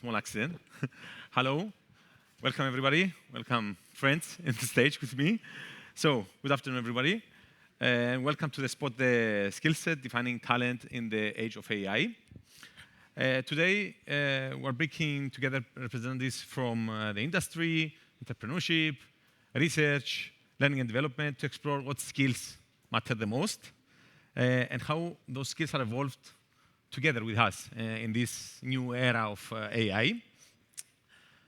small accident. Hello, welcome everybody. Welcome friends in the stage with me. So, good afternoon everybody. And welcome to the spot, the Skillset, defining talent in the age of AI. Today, we're bringing together representatives from the industry, entrepreneurship, research, learning and development to explore what skills matter the most and how those skills are evolved together with us in this new era of AI.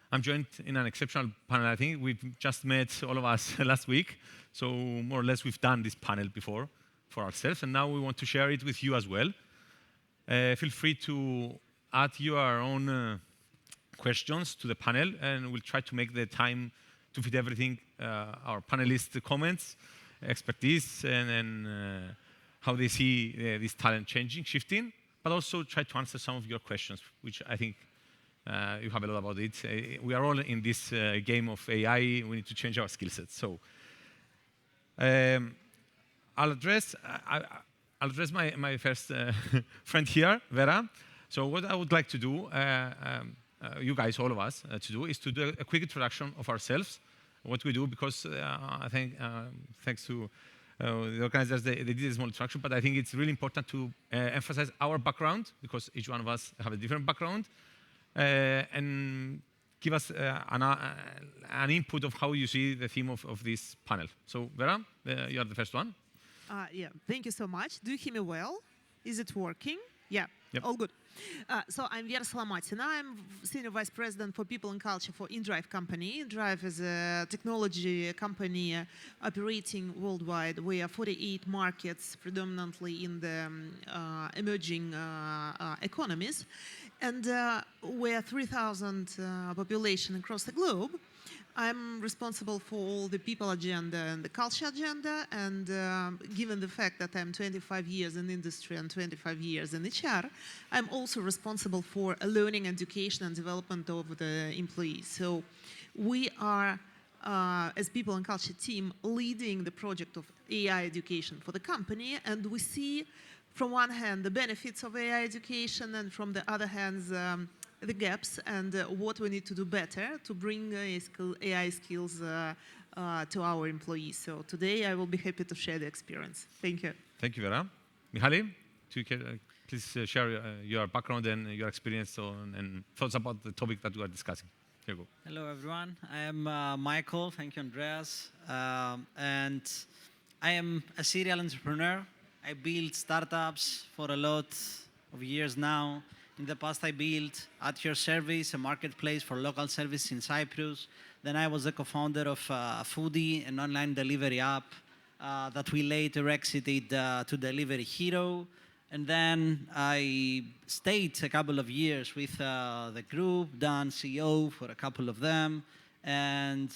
I'm joined in an exceptional panel. I think we've just met all of us last week, so more or less we've done this panel before for ourselves, and now we want to share it with you as well. Feel free to add your own questions to the panel, and we'll try to make the time to fit everything, our panelists' comments, expertise, and how they see this talent changing, shifting, but also try to answer some of your questions, which I think you have a lot about it. We are all in this game of AI. We need to change our skill sets. So I'll address my first friend here, Vera. So what I would like to do, you guys, all of us, to do is to do a quick introduction of ourselves, what we do, because I think thanks to the organizers, they did a small introduction, but I think it's really important to emphasize our background, because each one of us have a different background, and give us an input of how you see the theme of this panel. So, Vera, you are the first one. Yeah, thank you so much. Do you hear me well? Is it working? Yeah, yep. All good. So I'm Vera Solomatina. I'm Senior Vice President for People and Culture for inDrive company. inDrive is a technology company operating worldwide. We are 48 markets, predominantly in the emerging economies. And we're 3,000 population across the globe. I'm responsible for all the people agenda and the culture agenda, and given the fact that I'm 25 years in industry and 25 years in HR, I'm also responsible for learning, education, and development of the employees. So we are, as people and culture team, leading the project of AI education for the company, and we see, from one hand, the benefits of AI education, and from the other hand, the gaps and what we need to do better to bring AI skills to our employees. So today I will be happy to share the experience. Thank you. Thank you, Vera. Mihaly, please share your background and your experience and thoughts about the topic that we are discussing. Here you go. Hello, everyone. I am Michael. Thank you, Andreas. And I am a serial entrepreneur. I build startups for a lot of years now. In the past, I built At Your Service, a marketplace for local service in Cyprus. Then I was the co-founder of Foodie, an online delivery app that we later exited to Delivery Hero. And then I stayed a couple of years with the group, done CEO for a couple of them. And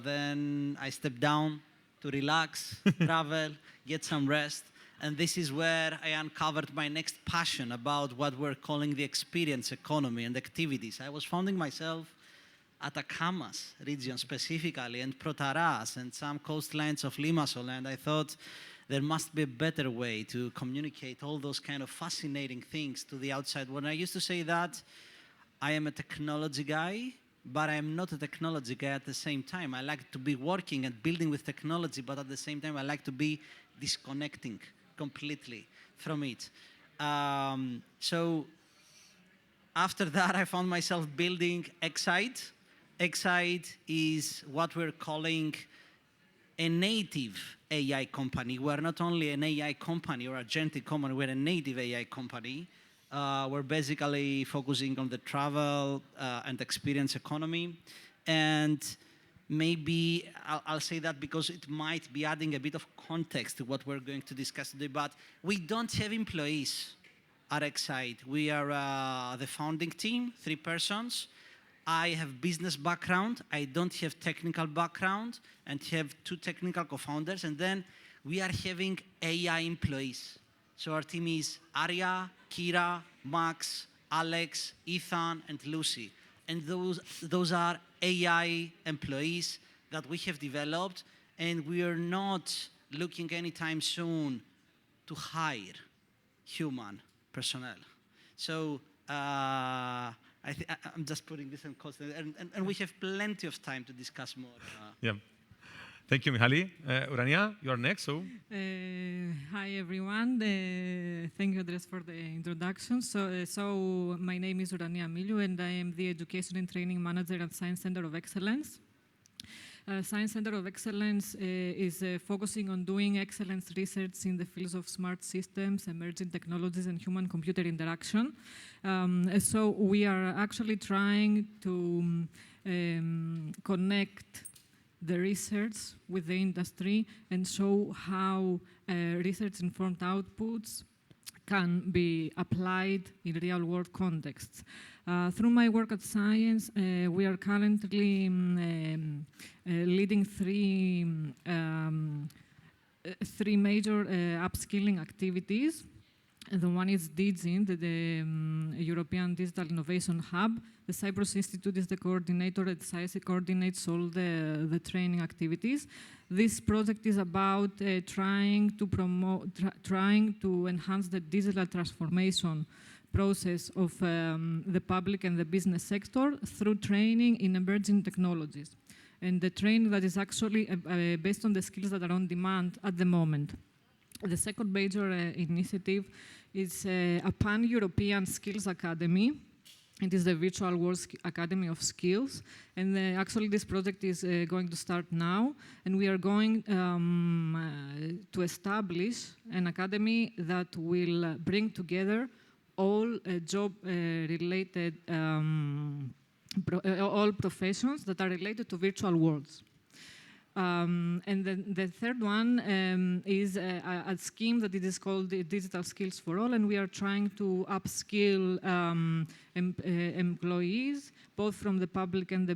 then I stepped down to relax, travel, get some rest. And this is where I uncovered my next passion about what we're calling the experience economy and activities. I was founding myself at Akamas region specifically, and Protaras, and some coastlines of Limassol, and I thought there must be a better way to communicate all those kind of fascinating things to the outside world. And I used to say that I am a technology guy, but I am not a technology guy at the same time. I like to be working and building with technology, but at the same time I like to be disconnecting completely from it. So after that, I found myself building Exyde. Exyde is what we're calling a native AI company. We're not only an AI company or agentic company, we're a native AI company. We're basically focusing on the travel and experience economy. And maybe I'll say that because it might be adding a bit of context to what we're going to discuss today, but we don't have employees at Exyde. We are the founding team, 3 persons. I have business background. I don't have technical background, and have 2 technical co-founders. And then we are having AI employees. So our team is Arya, Kira, Max, Alex, Ethan, and Lucy. And those are AI employees that we have developed, and we are not looking anytime soon to hire human personnel. So I'm just putting this in context, and we have plenty of time to discuss more. Yeah. Thank you, Mihaly. Ourania, you are next. So. Hi, everyone. Thank you, Andreas, for the introduction. So my name is Ourania Miliou, and I am the Education and Training Manager at Science Center of Excellence. Science Center of Excellence is focusing on doing excellence research in the fields of smart systems, emerging technologies, and human-computer interaction. So we are actually trying to connect the research with the industry and show how research-informed outputs can be applied in real-world contexts. Through my work at CYENS, we are currently leading three major upskilling activities. And the one is Exyde, the European Digital Innovation Hub. The Cyprus Institute is the coordinator, and CYENS coordinates all the training activities. This project is about trying to enhance the digital transformation process of the public and the business sector through training in emerging technologies. And the training that is actually based on the skills that are on demand at the moment. The second major initiative is a pan-European skills academy. It is the Virtual World Academy of Skills. And actually this project is going to start now. And we are going to establish an academy that will bring together all job-related, all professions that are related to virtual worlds. And then the third one is a scheme that it is called Digital Skills for All, and we are trying to upskill employees, both from the public and the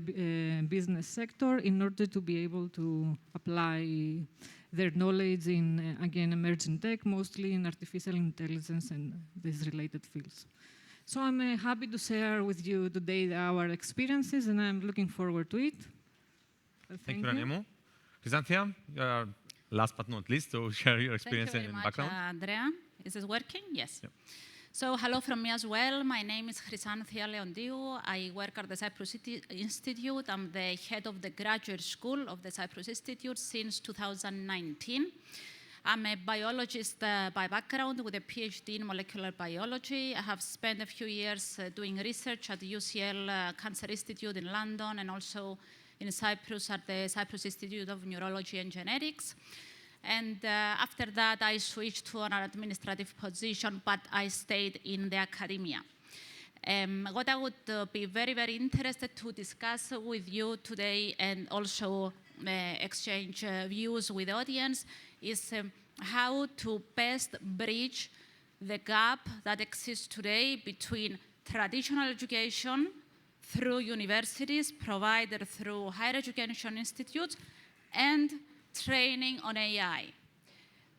business sector, in order to be able to apply their knowledge in, again, emerging tech, mostly in artificial intelligence and these related fields. So I'm happy to share with you today our experiences, and I'm looking forward to it. Thank you, Ranemo. Chrysanthia, last but not least, so share your experience and background. Andrea. Is it working? Yes. Yep. So hello from me as well. My name is Chrysanthia Leontiou. I work at the Cyprus Institute. I'm the head of the graduate school of the Cyprus Institute since 2019. I'm a biologist by background with a PhD in molecular biology. I have spent a few years doing research at the UCL Cancer Institute in London and also in Cyprus at the Cyprus Institute of Neurology and Genetics. And after that, I switched to an administrative position, but I stayed in the academia. What I would be very, very interested to discuss with you today and also exchange views with the audience is how to best bridge the gap that exists today between traditional education through universities, provided through higher education institutes, and training on AI.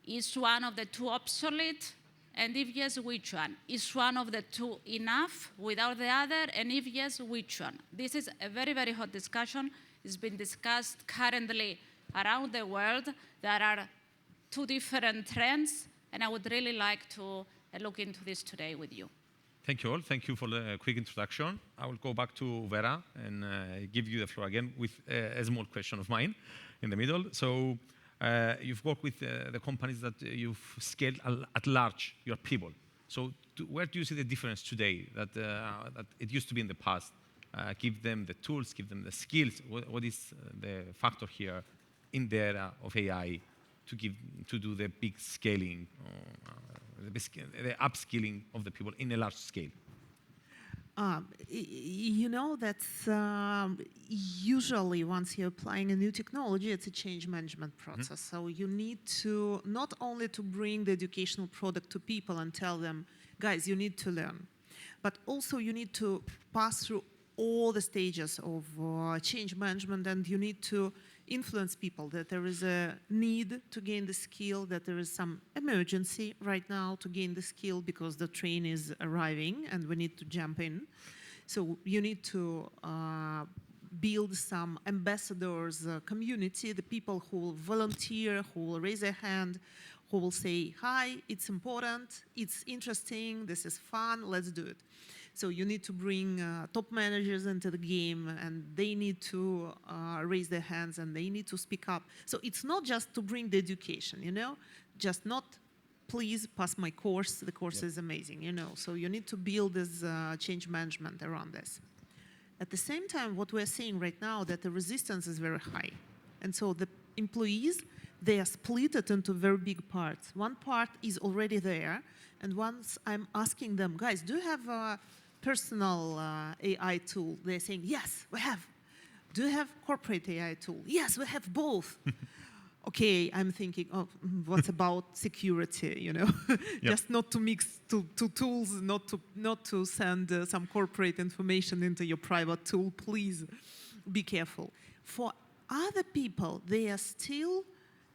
Is one of the two obsolete? And if yes, which one? Is one of the two enough without the other? And if yes, which one? This is a very, very hot discussion. It's been discussed currently around the world. There are two different trends, and I would really like to look into this today with you. Thank you all. Thank you for the quick introduction. I will go back to Vera and give you the floor again with a small question of mine in the middle. So you've worked with the companies that you've scaled at large, your people. So where do you see the difference today that, that it used to be in the past? Give them the tools, give them the skills. What is the factor here in the era of AI to do the big scaling, the upskilling of the people in a large scale? You know, that's usually once you're applying a new technology, it's a change management process. So you need to not only to bring the educational product to people and tell them, guys, you need to learn, but also you need to pass through all the stages of change management, and you need to influence people that there is a need to gain the skill, that there is some emergency right now to gain the skill because the train is arriving and we need to jump in. So you need to build some ambassadors community, the people who will volunteer, who will raise their hand, who will say, hi, it's important, it's interesting, this is fun, let's do it. So you need to bring top managers into the game, and they need to raise their hands, and they need to speak up. So it's not just to bring the education, you know, just not, please pass my course, the course is amazing, you know. So you need to build this change management around this. At the same time, what we're seeing right now, that the resistance is very high. And so the employees, they are split it into very big parts. One part is already there, and once I'm asking them, guys, do you have a personal AI tool? They're saying, yes, we have. Do you have corporate AI tool? Yes, we have both. Okay, I'm thinking, oh, what about security, you know? Just not to mix two tools, not to send some corporate information into your private tool, please be careful. For other people, they are still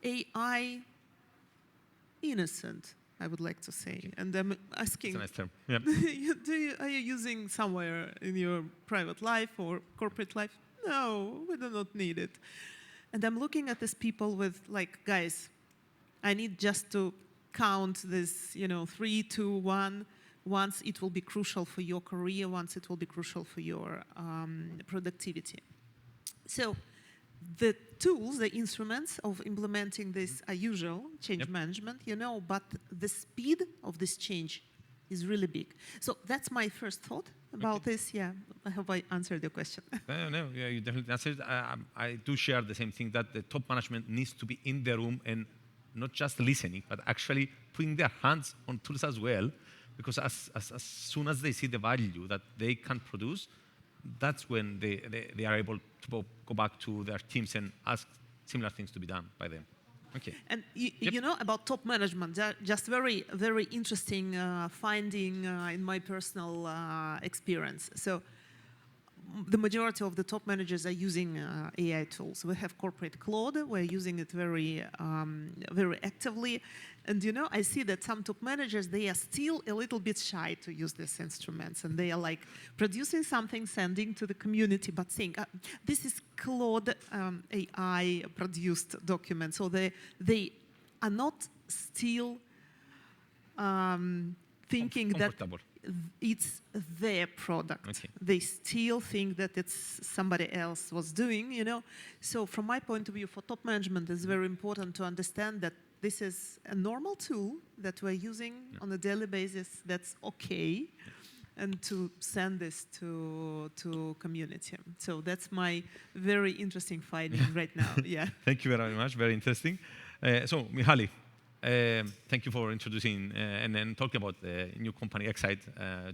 AI innocent, I would like to say. And I'm asking, That's a nice term. Yep. are you using somewhere in your private life or corporate life? No, we do not need it. And I'm looking at these people with like, guys, I need just to count this, you know, 3, 2, 1. Once it will be crucial for your career, once it will be crucial for your productivity. So the tools, the instruments of implementing this are usual, change management, you know, but the speed of this change is really big. So that's my first thought about this. Yeah, I hope I answered your question. No, yeah, you definitely answered. I do share the same thing, that the top management needs to be in the room and not just listening, but actually putting their hands on tools as well, because as soon as they see the value that they can produce, that's when they are able to go back to their teams and ask similar things to be done by them. Okay. And you know, about top management, just very, very interesting finding in my personal experience. So the majority of the top managers are using AI tools. We have corporate Claude. We're using it very, very actively. And you know, I see that some top managers, they are still a little bit shy to use these instruments. And they are like producing something, sending to the community, but saying, this is Claude AI produced document. So they are not still thinking that it's their product. Okay. They still think that it's somebody else was doing, you know. So from my point of view, for top management, it's very important to understand that this is a normal tool that we're using on a daily basis. That's okay. And to send this to community. So that's my very interesting finding right now. Yeah. Thank you very much. Very interesting. So, Mihaly, thank you for introducing and then talking about the new company Exyde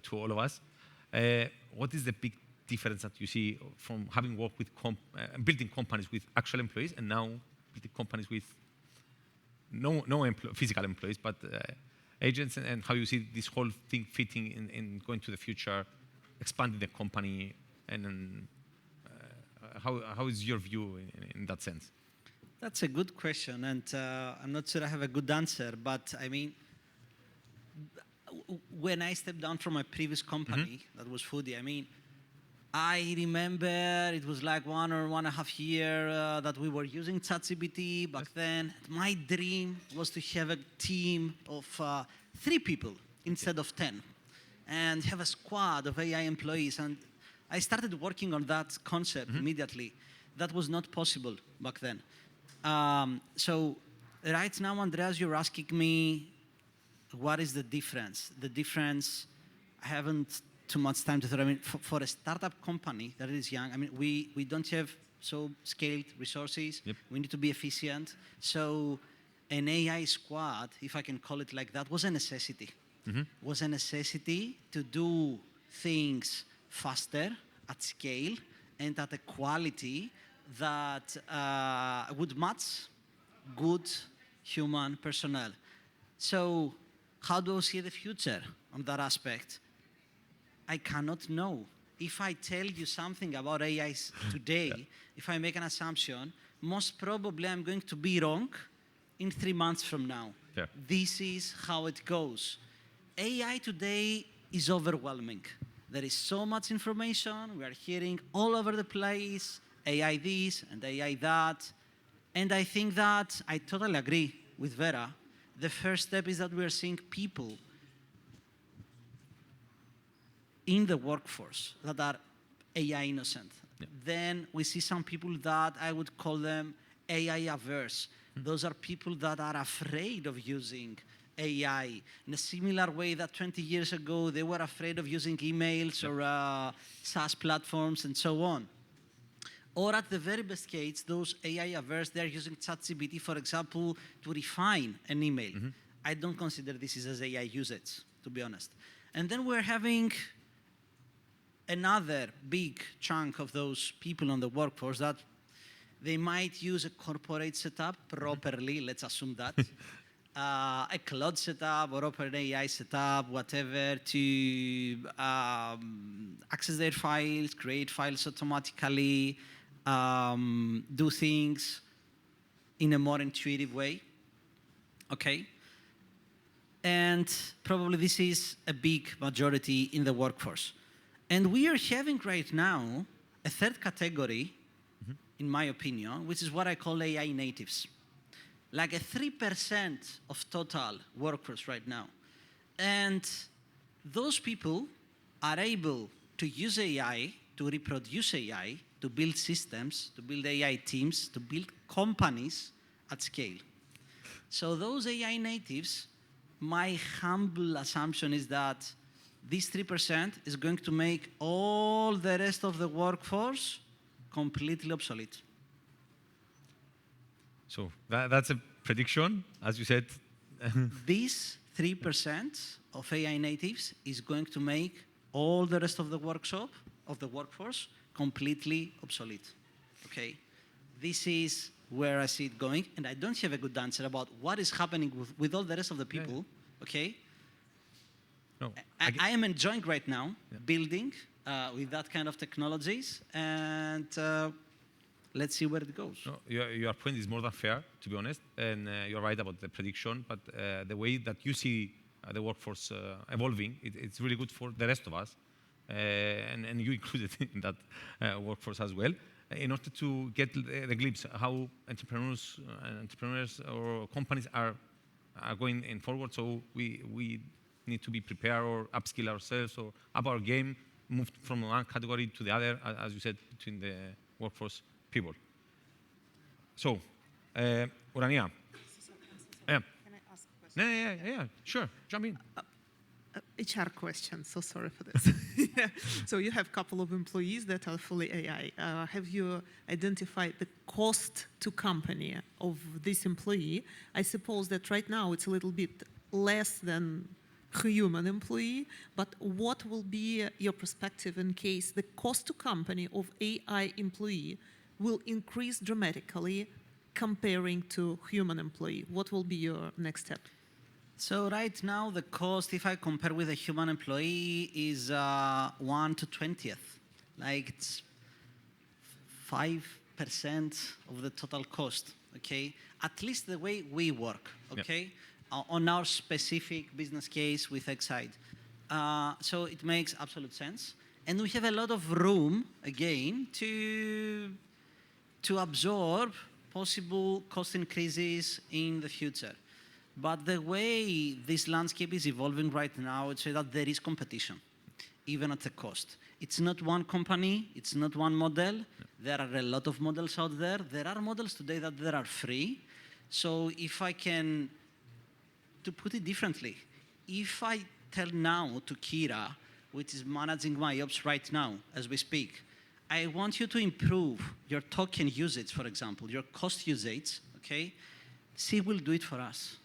to all of us. What is the big difference that you see from having worked with building companies with actual employees and now building companies with no physical employees, but agents, and how you see this whole thing fitting in going to the future, expanding the company, and how is your view in that sense? That's a good question, and I'm not sure I have a good answer, but I mean, when I stepped down from my previous company, that was Foodie, I mean, I remember it was like 1 or 1.5 years that we were using ChatGPT back then. My dream was to have a team of 3 people instead of 10 and have a squad of AI employees. And I started working on that concept immediately. That was not possible back then. So right now, Andreas, you're asking me, what is the difference? The difference, I haven't too much time to throw. I mean, for a startup company that is young, I mean, we don't have so scaled resources. Yep. We need to be efficient. So an AI squad, if I can call it like that, was a necessity. Was a necessity to do things faster, at scale, and at a quality that would match good human personnel. So how do I see the future on that aspect? I cannot know. If I tell you something about AI today, if I make an assumption, most probably I'm going to be wrong in 3 months from now. Yeah. This is how it goes. AI today is overwhelming. There is so much information. We are hearing all over the place, AI this and AI that. And I think that I totally agree with Vera. The first step is that we are seeing people in the workforce that are AI innocent. Yeah. Then we see some people that I would call them AI averse. Those are people that are afraid of using AI in a similar way that 20 years ago they were afraid of using emails or SaaS platforms and so on. Or at the very best case, those AI averse, they're using ChatGPT, for example, to refine an email. I don't consider this as AI usage, to be honest. And then we're having another big chunk of those people on the workforce that they might use a corporate setup properly, let's assume that. A cloud setup or OpenAI setup, whatever, to access their files, create files automatically, do things in a more intuitive way, okay? And probably this is a big majority in the workforce. And we are having right now a third category, in my opinion, which is what I call AI natives. Like a 3% of total workforce right now. And those people are able to use AI, to reproduce AI, to build systems, to build AI teams, to build companies at scale. So those AI natives, my humble assumption is that this 3% is going to make all the rest of the workforce completely obsolete. So that's a prediction, as you said. This 3% of AI natives is going to make all the rest of the workforce completely obsolete. Okay, this is where I see it going, and I don't have a good answer about what is happening with all the rest of the people. Yeah. Okay, No, I am enjoying right now building with that kind of technologies, and let's see where it goes. No, your point is more than fair, to be honest, and you're right about the prediction, but the way that you see the workforce evolving, it's really good for the rest of us, and you included in that workforce as well, in order to get the glimpse how entrepreneurs or companies are going in forward. So we need to be prepared or upskill ourselves or up our game, move from one category to the other, as you said, between the workforce people. So, Ourania. Yeah. Can I ask a question? Yeah, sure, jump in. HR question, so sorry for this. Yeah. So you have a couple of employees that are fully AI. Have you identified the cost to company of this employee? I suppose that right now it's a little bit less than human employee, but what will be your perspective in case the cost to company of AI employee will increase dramatically comparing to human employee? What will be your next step? So right now, the cost, if I compare with a human employee, is 1 to 20th. Like it's 5% of the total cost, okay? At least the way we work, okay? On our specific business case with Exyde. So it makes absolute sense. And we have a lot of room, again, to absorb possible cost increases in the future. But the way this landscape is evolving right now, I would say that there is competition, even at the cost. It's not one company, it's not one model. There are a lot of models out there. There are models today that are free. So if I can, to put it differently, if I tell now to Kira, which is managing my ops right now as we speak, I want you to improve your token usage, for example, your cost usage, okay? She will do it for us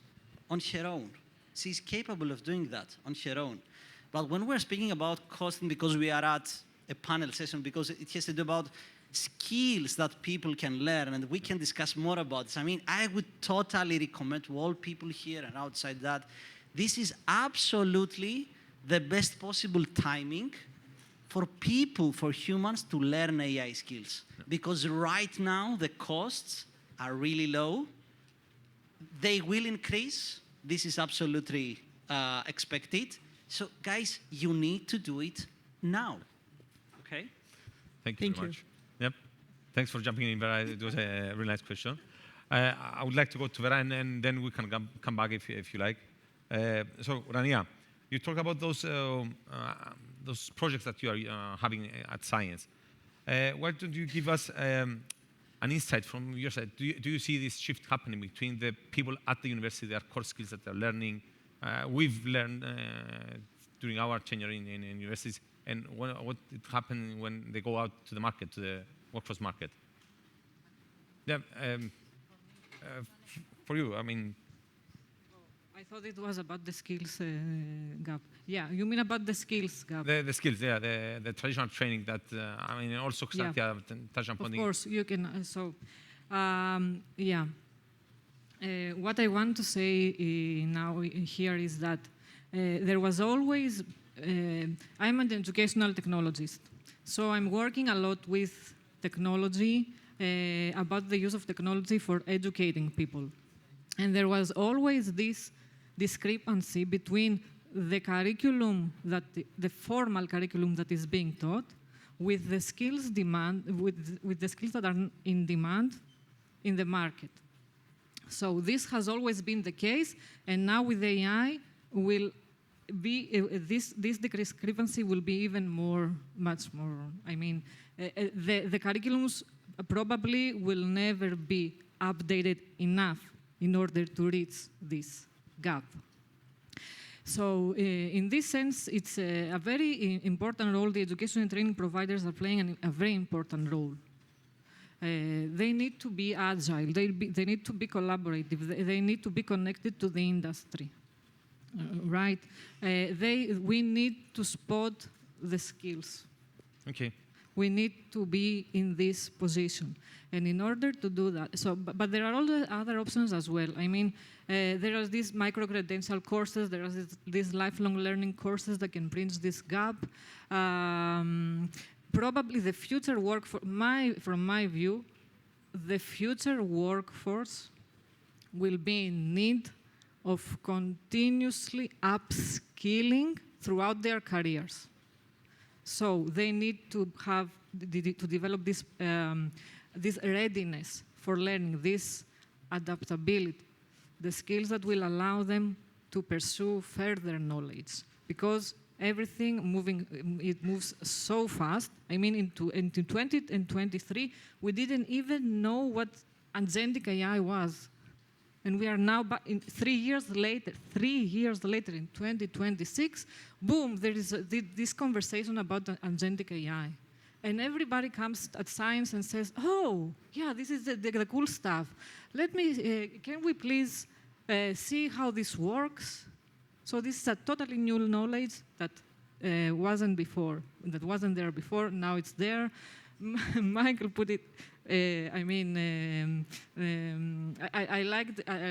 on her own. She's capable of doing that on her own. But when we're speaking about costing, because we are at a panel session, because it has to do about skills that people can learn, and we can discuss more about this. I mean, I would totally recommend to all people here and outside that this is absolutely the best possible timing for people, for humans to learn AI skills. Because right now, the costs are really low. They will increase. This is absolutely expected. So, guys, you need to do it now. Okay? Thank you very much. Yep. Thanks for jumping in, Vera. It was a really nice question. I would like to go to Vera, and then we can come back if you like. So, Ourania, you talk about those those projects that you are having at CYENS. Why don't you give us an insight from your side? Do you see this shift happening between the people at the university, their core skills that they're learning? We've learned during our tenure in universities, and what happens when they go out to the market, to the workforce market? Yeah, for you, I mean. I thought it was about the skills gap. Yeah, you mean about the skills gap? The skills, yeah, the traditional training that, I mean, also Chrysanthia touched upon. Of course, you can. Yeah. What I want to say now here is that there was always, I'm an educational technologist. So I'm working a lot with technology, about the use of technology for educating people. And there was always this discrepancy between the curriculum, the formal curriculum that is being taught, with the skills with the skills that are in demand in the market. So this has always been the case, and now with AI, will be this discrepancy will be even much more. I mean, the curriculums probably will never be updated enough in order to reach this gap. So in this sense, it's a very important role. The education and training providers are playing a very important role. They need to be agile. They need to be collaborative. They need to be connected to the industry, right? We need to spot the skills. Okay. We need to be in this position. And in order to do that, but there are all the other options as well. I mean, there are these micro-credential courses, there are these lifelong learning courses that can bridge this gap. Probably the future from my view, the future workforce will be in need of continuously upskilling throughout their careers. So they need to develop this readiness for learning, this adaptability, the skills that will allow them to pursue further knowledge. Because everything moves so fast. I mean, into 2023, we didn't even know what agentic AI was. And we are now, 3 years later, in 2026, boom, there is this conversation about agentic AI. And everybody comes at CYENS and says, oh, yeah, this is the cool stuff. Can we please see how this works? So this is a totally new knowledge that wasn't there before. Now it's there. Michael put it. I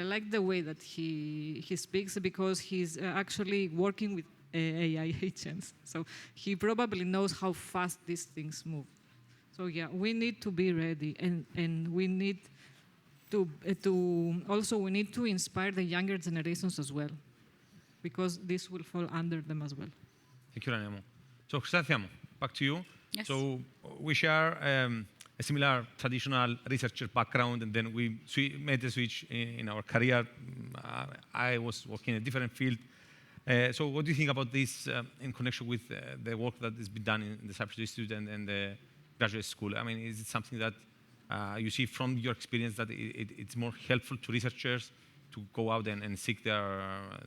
like the way that he speaks, because he's actually working with AI agents. So he probably knows how fast these things move. So yeah, we need to be ready, and we need to we need to inspire the younger generations as well, because this will fall under them as well. Thank you, Ourania. So Chrysanthia, back to you. Yes. So we share a similar traditional researcher background, and then we made the switch in our career. I was working in a different field. So what do you think about this in connection with the work that has been done in the Cyprus Institute and the graduate school? I mean, is it something that you see from your experience that it's more helpful to researchers to go out and seek their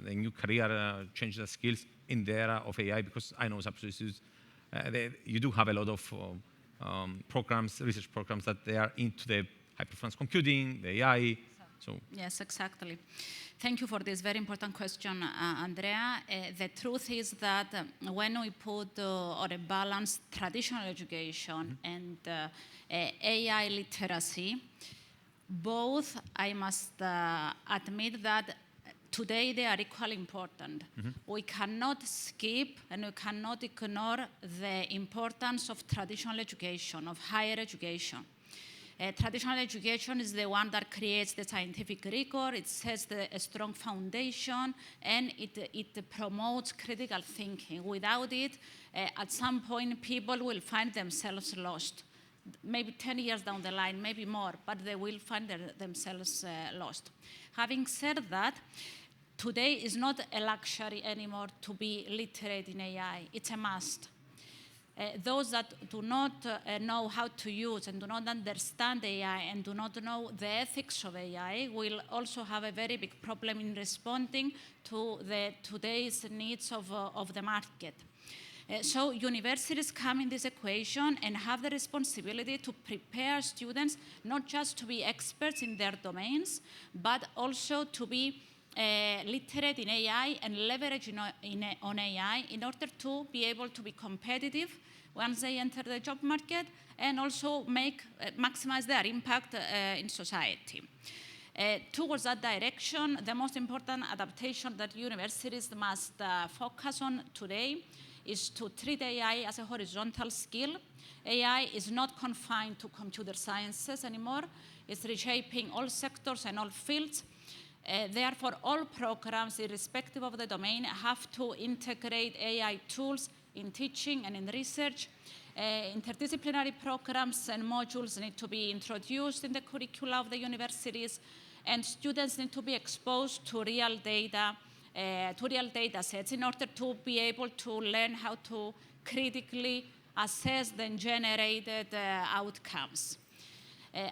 new career, change their skills in the era of AI? Because I know Cyprus Institute, you do have a lot of research programs that they are into the high-performance computing, the AI. So yes, exactly. Thank you for this very important question, Andrea. The truth is that when we put on a balance traditional education and AI literacy, both, I must admit that today they are equally important. We cannot skip and we cannot ignore the importance of traditional education, of higher education. Traditional education is the one that creates the scientific rigor, it sets a strong foundation, and it promotes critical thinking. Without it, at some point, people will find themselves lost. Maybe 10 years down the line, maybe more, but they will find themselves lost. Having said that, today is not a luxury anymore to be literate in AI. It's a must. those that do not know how to use and do not understand AI and do not know the ethics of AI will also have a very big problem in responding to today's needs of the market. So universities come in this equation and have the responsibility to prepare students not just to be experts in their domains, but also to be literate in AI and leverage on AI in order to be able to be competitive once they enter the job market and also maximize their impact in society. Towards that direction, the most important adaptation that universities must focus on today is to treat AI as a horizontal skill. AI is not confined to computer sciences anymore. It's reshaping all sectors and all fields. Therefore, all programs, irrespective of the domain, have to integrate AI tools in teaching and in research. Interdisciplinary programs and modules need to be introduced in the curricula of the universities, and students need to be exposed to real data sets in order to be able to learn how to critically assess the generated outcomes.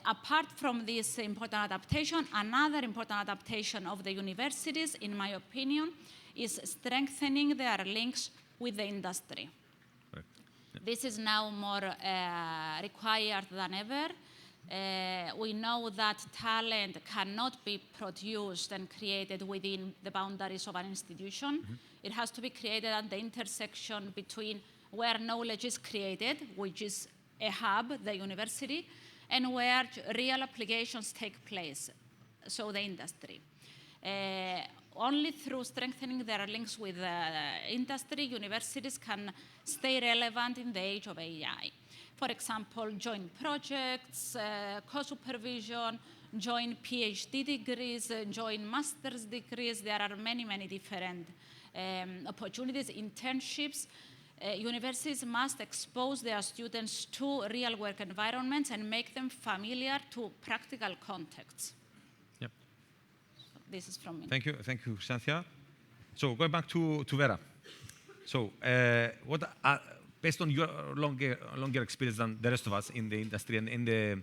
Apart from this important adaptation, another important adaptation of the universities, in my opinion, is strengthening their links with the industry. Right. Yeah. This is now more required than ever. We know that talent cannot be produced and created within the boundaries of an institution. Mm-hmm. It has to be created at the intersection between where knowledge is created, which is a hub, the university, and where real applications take place, so the industry. Only through strengthening their links with industry, universities can stay relevant in the age of AI. For example, joint projects, co-supervision, joint PhD degrees, joint master's degrees. There are many, many different opportunities, internships. Universities must expose their students to real work environments and make them familiar to practical contexts. Yep. So this is from me. Thank you, Chrysanthia. So going back to Vera. So based on your longer experience than the rest of us in the industry and in the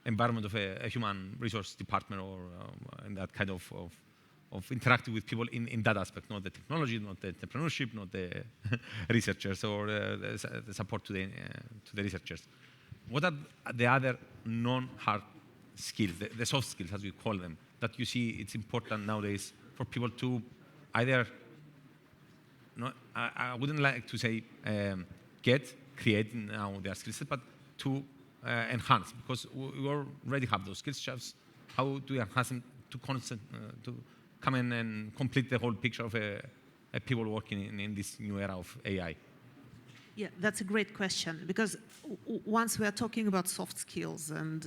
environment of a human resource department or in that kind of interacting with people in that aspect, not the technology, not the entrepreneurship, not the researchers or the support to the researchers. What are the other non-hard skills, the soft skills as we call them, that you see it's important nowadays for people to either, I wouldn't like to say create now their skill set, but to enhance, because we already have those skills. How do you enhance them to come in and complete the whole picture of people working in this new era of AI? Yeah, that's a great question, because once we are talking about soft skills and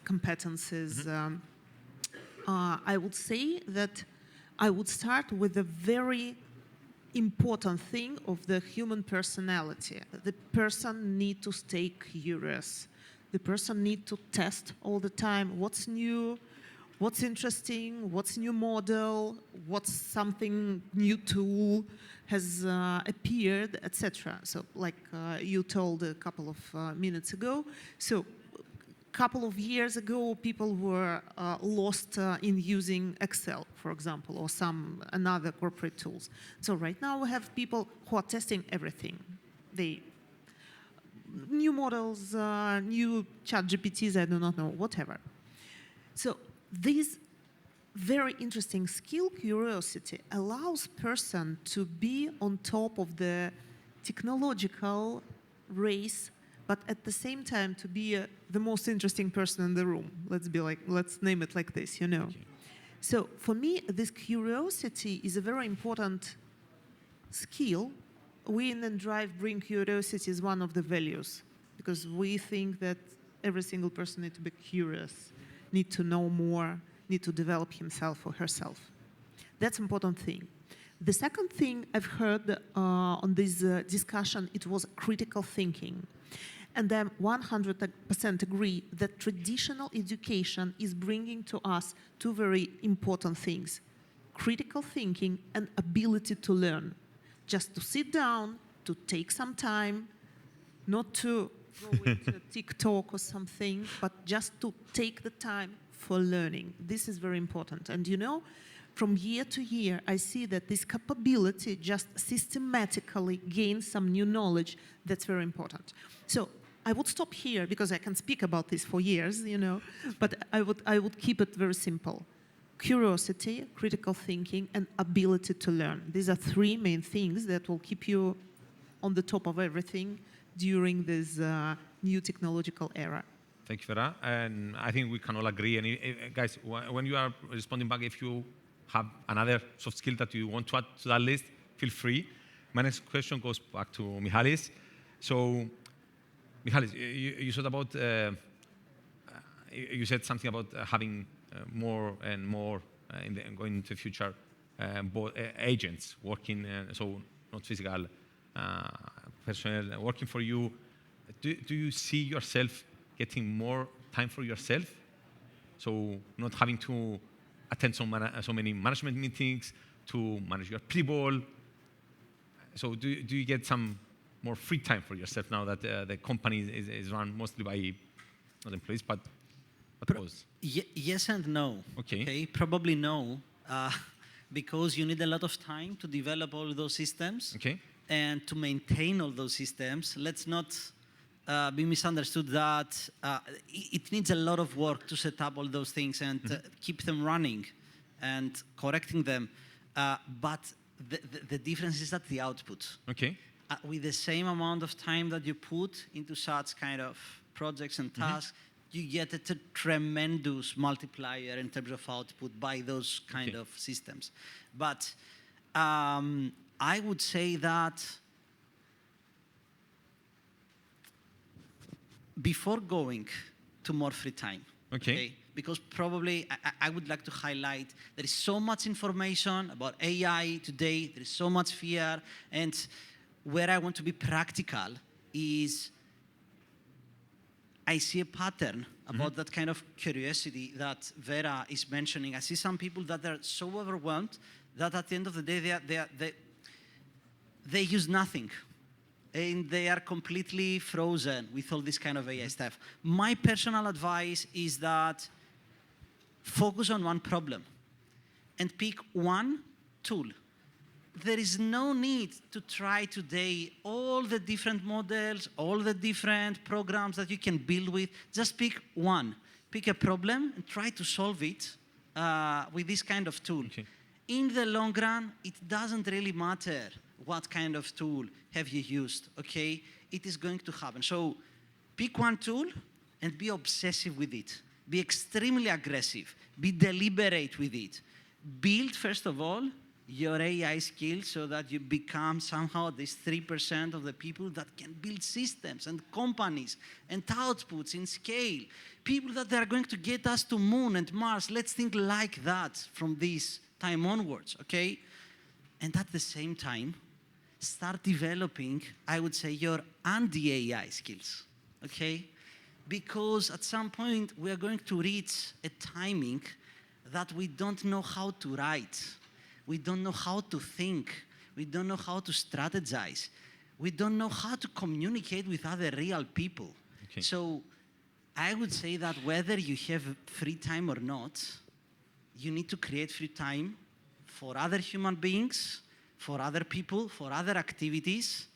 competencies, I would say that I would start with a very important thing of the human personality. The person needs to stay curious. The person needs to test all the time what's new, what's interesting, what's new model, what's something new tool has appeared, etc. So like you told a couple of minutes ago. So a couple of years ago, people were lost in using Excel, for example, or some another corporate tools. So right now we have people who are testing everything. New models, new ChatGPTs, I do not know, whatever. So this very interesting skill, curiosity, allows person to be on top of the technological race, but at the same time to be the most interesting person in the room. Let's name it like this, you know. Okay. So for me, this curiosity is a very important skill. We in inDrive bring curiosity as one of the values, because we think that every single person needs to be curious, need to know more, need to develop himself or herself. That's an important thing. The second thing I've heard on this discussion, it was critical thinking. And I 100% agree that traditional education is bringing to us two very important things: critical thinking and ability to learn. Just to sit down, to take some time, not to go into TikTok or something, but just to take the time for learning. This is very important. And you know, from year to year, I see that this capability just systematically gains some new knowledge that's very important. So I would stop here because I can speak about this for years, you know, but I would keep it very simple. Curiosity, critical thinking, and ability to learn. These are three main things that will keep you on the top of everything during this new technological era. Thank you, Vera. And I think we can all agree. And guys, when you are responding back, if you have another soft skill that you want to add to that list, feel free. My next question goes back to Michalis. So, Michalis, you said about you said something about having more and more going into the future, agents working, so not physical personnel working for you. Do you see yourself getting more time for yourself? So not having to attend so many management meetings, to manage your people. So do you get some more free time for yourself now that the company is run mostly by not employees, but those? Yes and no. Okay. Probably no, because you need a lot of time to develop all those systems. Okay. And to maintain all those systems. Let's not be misunderstood that it needs a lot of work to set up all those things and keep them running and correcting them. But the difference is at the output. Okay. With the same amount of time that you put into such kind of projects and tasks, you get a tremendous multiplier in terms of output by those kind of systems. But I would say that before going to more free time, because probably I would like to highlight there is so much information about AI today, there is so much fear, and where I want to be practical is I see a pattern about that kind of curiosity that Vera is mentioning. I see some people that are so overwhelmed that at the end of the day they use nothing. And they are completely frozen with all this kind of AI stuff. My personal advice is that focus on one problem and pick one tool. There is no need to try today all the different models, all the different programs that you can build with. Just pick one. Pick a problem and try to solve it with this kind of tool. Okay. In the long run, it doesn't really matter what kind of tool have you used, okay? It is going to happen. So pick one tool and be obsessive with it. Be extremely aggressive. Be deliberate with it. Build, first of all, your AI skills so that you become somehow this 3% of the people that can build systems and companies and outputs in scale. People that are going to get us to Moon and Mars. Let's think like that from this time onwards, okay? And at the same time, start developing, I would say, your anti-AI skills, okay? Because at some point, we are going to reach a timing that we don't know how to write. We don't know how to think. We don't know how to strategize. We don't know how to communicate with other real people. Okay. So I would say that whether you have free time or not, you need to create free time for other human beings, for other people, for other activities.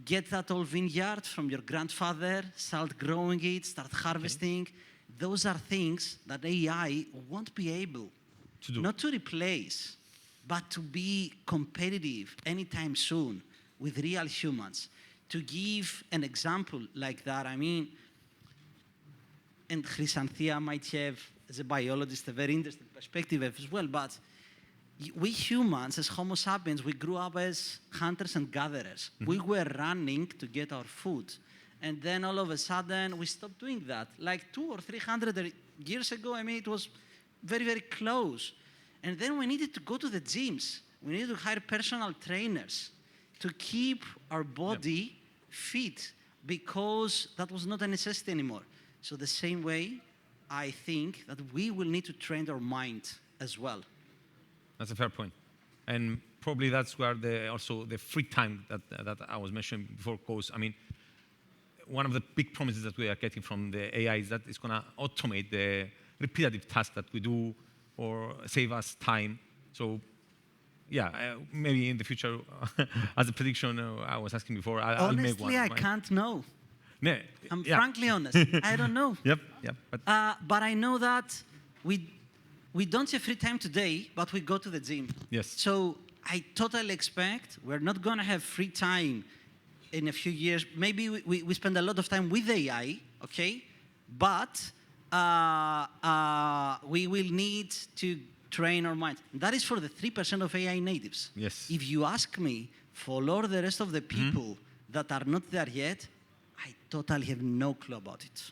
Get that old vineyard from your grandfather, start growing it, start harvesting. Those are things that AI won't be able to do. Not to replace, but to be competitive anytime soon with real humans. To give an example like that, I mean, and Chrysanthia might have, as a biologist, a very interesting perspective as well, but we humans, as Homo sapiens, we grew up as hunters and gatherers. We were running to get our food. And then all of a sudden, we stopped doing that. Like 200 or 300 years ago, I mean, it was very, very close. And then we needed to go to the gyms. We needed to hire personal trainers to keep our body fit because that was not a necessity anymore. So the same way, I think that we will need to train our mind as well. That's a fair point. And probably that's where also the free time that I was mentioning before goes. I mean, one of the big promises that we are getting from the AI is that it's going to automate the repetitive tasks that we do or save us time. So yeah, maybe in the future, as a prediction I was asking before, I'll make one. Honestly, I can't know. No, I'm yeah. frankly honest. I don't know. Yep. But I know that we don't have free time today, but we go to the gym. Yes. So I totally expect we're not going to have free time in a few years. Maybe we spend a lot of time with AI, okay? But we will need to train our minds. That is for the 3% of AI natives. Yes. If you ask me, for all the rest of the people that are not there yet, I totally have no clue about it.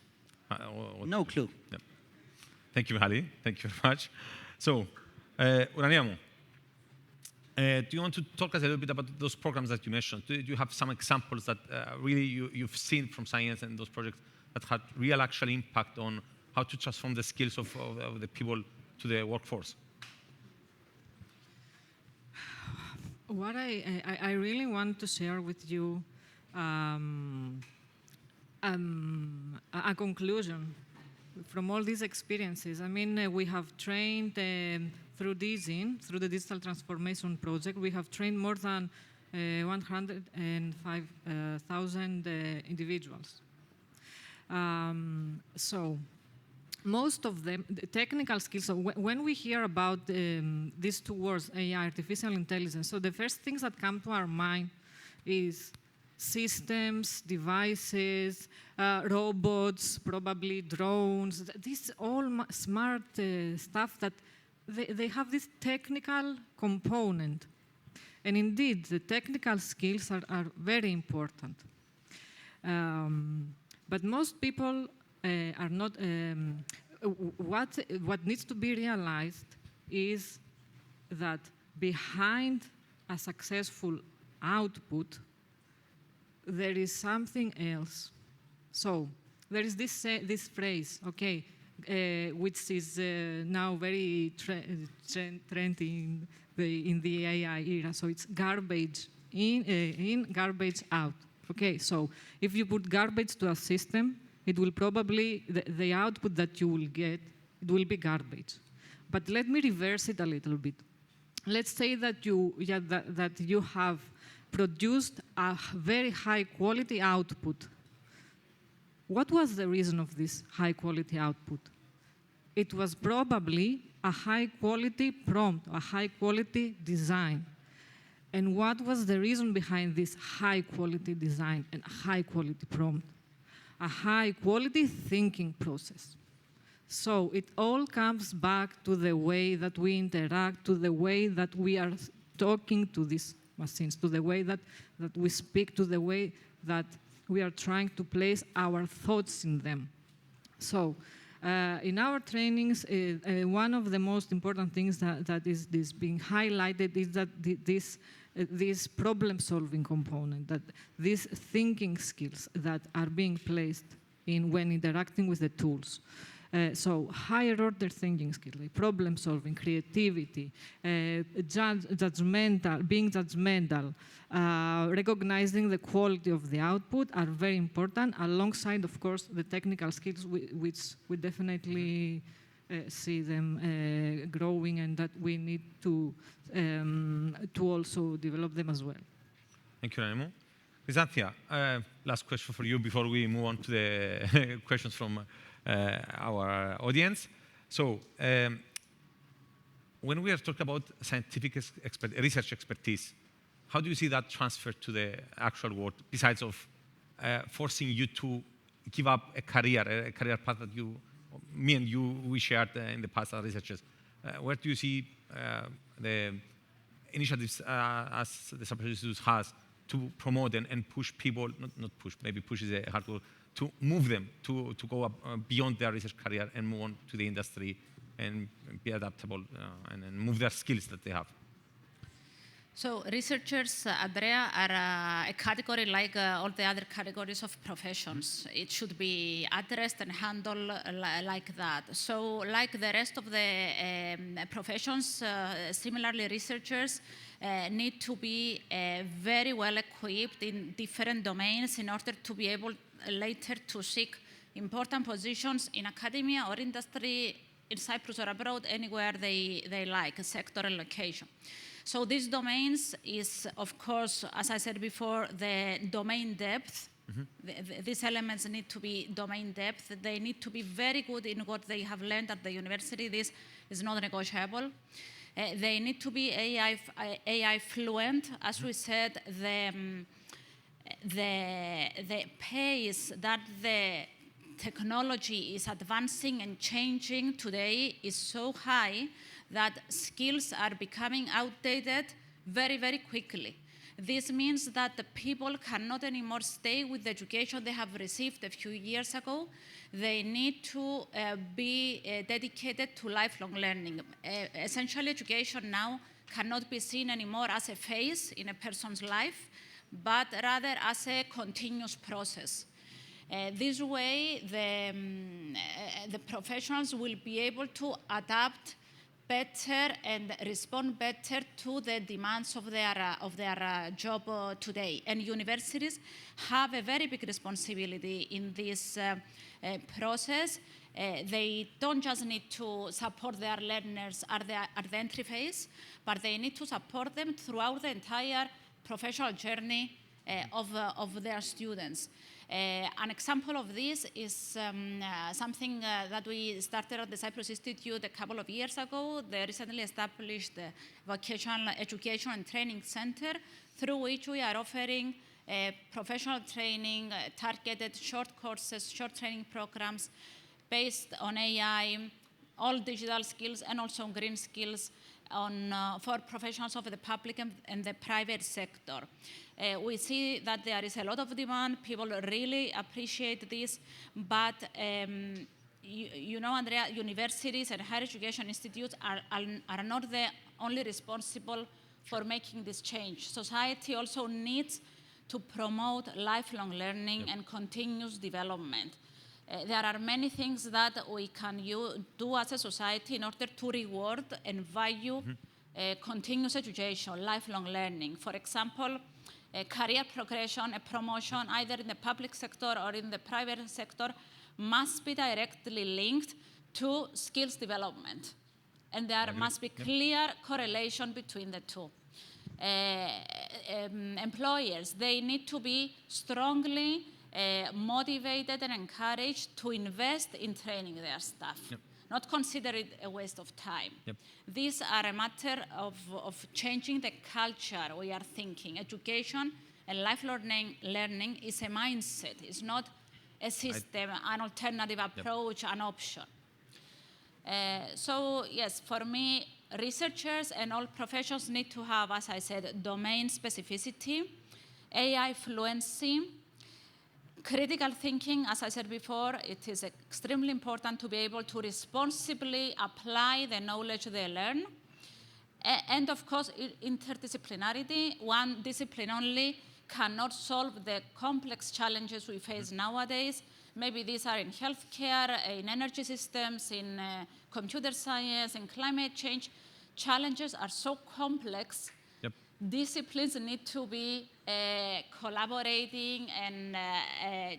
No clue. Yep. Thank you, Hali. Thank you very much. So, Ourania, do you want to talk us a little bit about those programs that you mentioned? Do you have some examples that really you've seen from CYENS and those projects that had real actual impact on how to transform the skills of the people to the workforce? What I really want to share with you a conclusion from all these experiences. I mean, we have trained through DZIN, through the Digital Transformation Project, we have trained more than 105,000 individuals. So most of them, the technical skills, so when we hear about these two words, AI, artificial intelligence, so the first things that come to our mind is systems, devices, robots, probably drones, this all smart stuff that they have this technical component. And indeed, the technical skills are very important. But most people are not, what needs to be realized is that behind a successful output, there is something else. So there is this phrase, okay, which is now very trending in the AI era. So it's garbage in, garbage out. Okay, so if you put garbage to a system, it will probably, the output that you will get, it will be garbage. But let me reverse it a little bit. Let's say that that you have produced a very high quality output. What was the reason of this high quality output? It was probably a high quality prompt, a high quality design. And what was the reason behind this high quality design and high quality prompt? A high quality thinking process. So it all comes back to the way that we interact, to the way that we are talking to these machines, to the way that we speak, to the way that we are trying to place our thoughts in them. So in our trainings, one of the most important things that is being highlighted is that this problem-solving component, that these thinking skills that are being placed in when interacting with the tools. So higher order thinking skills, like problem-solving, creativity, being judgmental, recognizing the quality of the output are very important, alongside, of course, the technical skills, which we definitely see them growing, and that we need to also develop them as well. Thank you, Remo. Chrysanthia, last question for you before we move on to the questions from our audience. So, when we are talking about scientific research expertise, how do you see that transfer to the actual world, besides of forcing you to give up a career path that me and you, we shared in the past as researchers? Where do you see the initiatives as the Cyprus Institute has to promote and push people, not push, maybe push is a hard word, to move them to go up beyond their research career and move on to the industry and be adaptable and move their skills that they have? So researchers, Andrea, are a category like all the other categories of professions. It should be addressed and handled like that. So like the rest of the professions, similarly researchers need to be very well equipped in different domains in order to be able later to seek important positions in academia or industry in Cyprus or abroad, anywhere they like, a sector and location. So these domains is, of course, as I said before, the domain depth. These elements need to be domain depth. They need to be very good in what they have learned at the university. This is not negotiable. They need to be AI fluent. As we said, the pace that the technology is advancing and changing today is so high that skills are becoming outdated very, very quickly. This means that the people cannot anymore stay with the education they have received a few years ago. They need to be dedicated to lifelong learning. Essentially, education now cannot be seen anymore as a phase in a person's life, but rather as a continuous process. This way, the professionals will be able to adapt better and respond better to the demands of their job today. And universities have a very big responsibility in this process. They don't just need to support their learners at the entry phase, but they need to support them throughout the entire professional journey of their students. An example of this is something that we started at the Cyprus Institute a couple of years ago, the recently established Vocational Education and Training Center, through which we are offering professional training, targeted short courses, short training programs based on AI, all digital skills and also green skills for professionals of the public and the private sector. We see that there is a lot of demand. People really appreciate this, but you know, Andrea, universities and higher education institutes are not the only responsible for making this change. Society also needs to promote lifelong learning and continuous development. There are many things that we can do as a society in order to reward and value continuous education, lifelong learning. For example, a career progression, a promotion, either in the public sector or in the private sector, must be directly linked to skills development. And there must be clear correlation between the two. Employers, they need to be strongly motivated and encouraged to invest in training their staff, not consider it a waste of time. These are a matter of changing the culture we are thinking. Education and lifelong learning is a mindset. It's not a system, an alternative approach, an option. So yes, for me, researchers and all professions need to have, as I said, domain specificity, AI fluency, critical thinking. As I said before, it is extremely important to be able to responsibly apply the knowledge they learn. And of course, interdisciplinarity. One discipline only cannot solve the complex challenges we face nowadays. Maybe these are in healthcare, in energy systems, in computer science, in climate change. Challenges are so complex. Disciplines need to be collaborating, and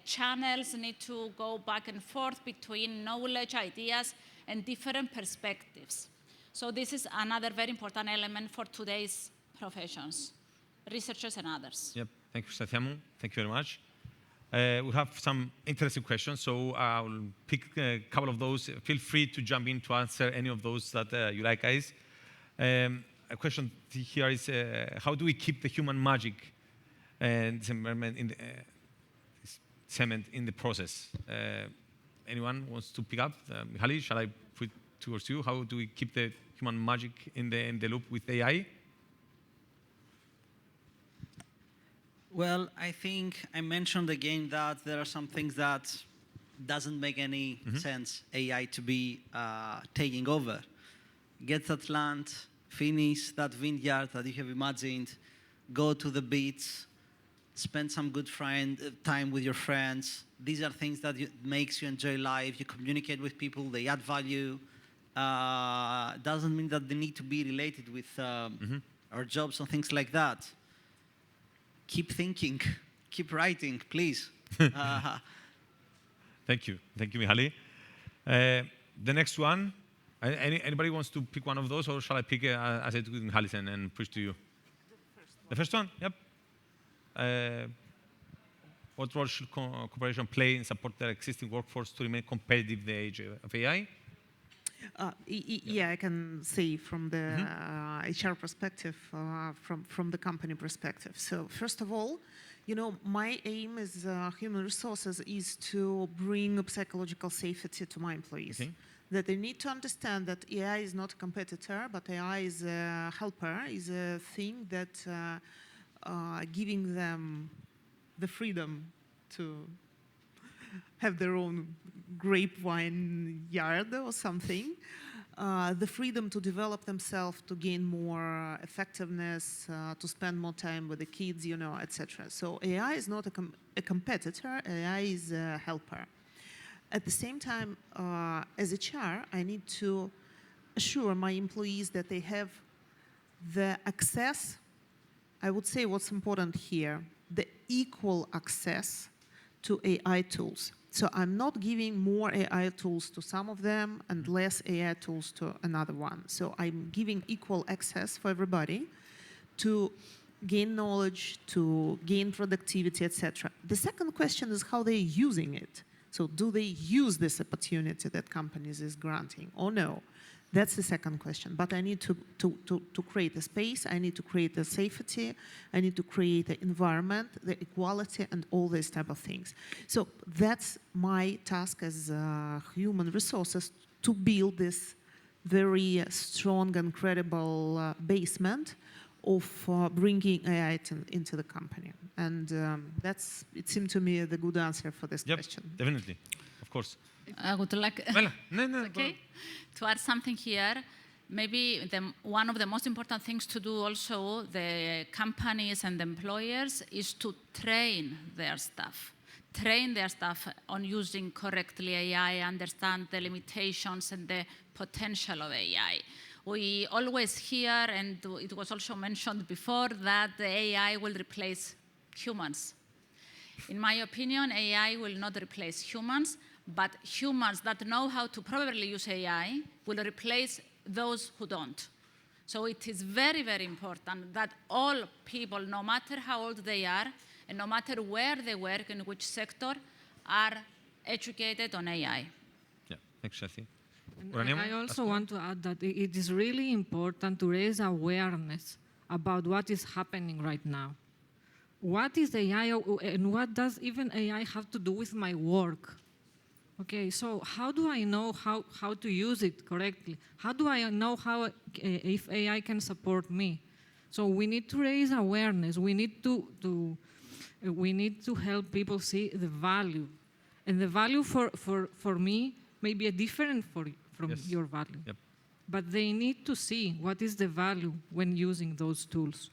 channels need to go back and forth between knowledge, ideas, and different perspectives. So this is another very important element for today's professions, researchers and others. Thank you, Chrysanthia. Thank you very much. We have some interesting questions, so I'll pick a couple of those. Feel free to jump in to answer any of those that you like, guys. A question here is, how do we keep the human magic and cement in the process? Anyone wants to pick up? Mihaly, shall I put towards you? How do we keep the human magic in the loop with AI? Well, I think I mentioned again that there are some things that doesn't make any sense AI to be taking over. Get that land, finish that vineyard that you have imagined, go to the beach, spend some good time with your friends. These are things that makes you enjoy life. You communicate with people, they add value. Doesn't mean that they need to be related with our jobs and things like that. Keep thinking, keep writing, please. Thank you, Mihaly. The next one, anybody wants to pick one of those, or shall I pick as I did with Mihaly and push to you? The first one, yep. What role should corporations play in support their existing workforce to remain competitive in the age of AI? Yeah, I can say from the HR perspective, from the company perspective. So first of all, my aim as human resources is to bring psychological safety to my employees. Okay. That they need to understand that AI is not a competitor, but AI is a helper, is a thing that giving them the freedom to have their own grapevine yard or something, the freedom to develop themselves, to gain more effectiveness, to spend more time with the kids, etc. So AI is not a competitor, AI is a helper. At the same time, as HR, I need to assure my employees that they have the access. I would say what's important here, the equal access to AI tools. So I'm not giving more AI tools to some of them and less AI tools to another one. So I'm giving equal access for everybody to gain knowledge, to gain productivity, etc. The second question is how they're using it. So do they use this opportunity that companies is granting or no? That's the second question. But I need to create a space, I need to create the safety, I need to create the environment, the equality, and all these type of things. So that's my task as human resources, to build this very strong and credible basement of bringing AI into the company. And it seemed to me the good answer for this question. Definitely, of course. I would like to add something here. Maybe one of the most important things to do also, the companies and the employers, is to train their staff. Train their staff on using correctly AI, understand the limitations and the potential of AI. We always hear, and it was also mentioned before, that the AI will replace humans. In my opinion, AI will not replace humans, but humans that know how to properly use AI will replace those who don't. So it is very, very important that all people, no matter how old they are, and no matter where they work, in which sector, are educated on AI. Yeah, thanks, Shafi. I also want to add that it is really important to raise awareness about what is happening right now. What is AI, and what does even AI have to do with my work? Okay, so how do I know how to use it correctly? How do I know if AI can support me? So we need to raise awareness. We need to help people see the value. And the value for me may be different from your value. Yep. But they need to see what is the value when using those tools.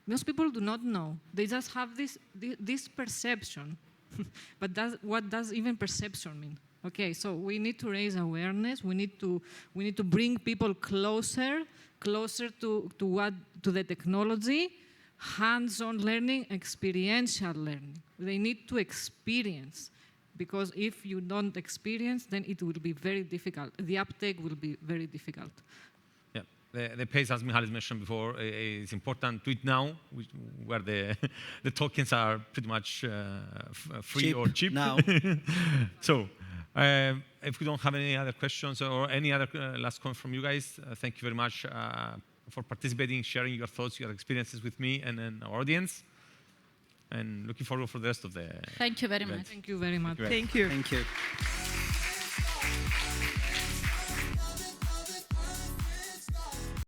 Most people do not know. They just have this perception. But what does even perception mean? Okay, so we need to raise awareness. We need to bring people closer to the technology, hands-on learning, experiential learning. They need to experience, because if you don't experience, then it will be very difficult. The uptake will be very difficult. Yeah, the pace, as Mihaly mentioned before, is important. Do it now, where the tokens are pretty much free or cheap now. So, if we don't have any other questions or any other last comment from you guys, thank you very much for participating, sharing your thoughts, your experiences with me and our audience. And looking forward for the rest of the Thank you very much. Thank you very much. Thank you. Thank you.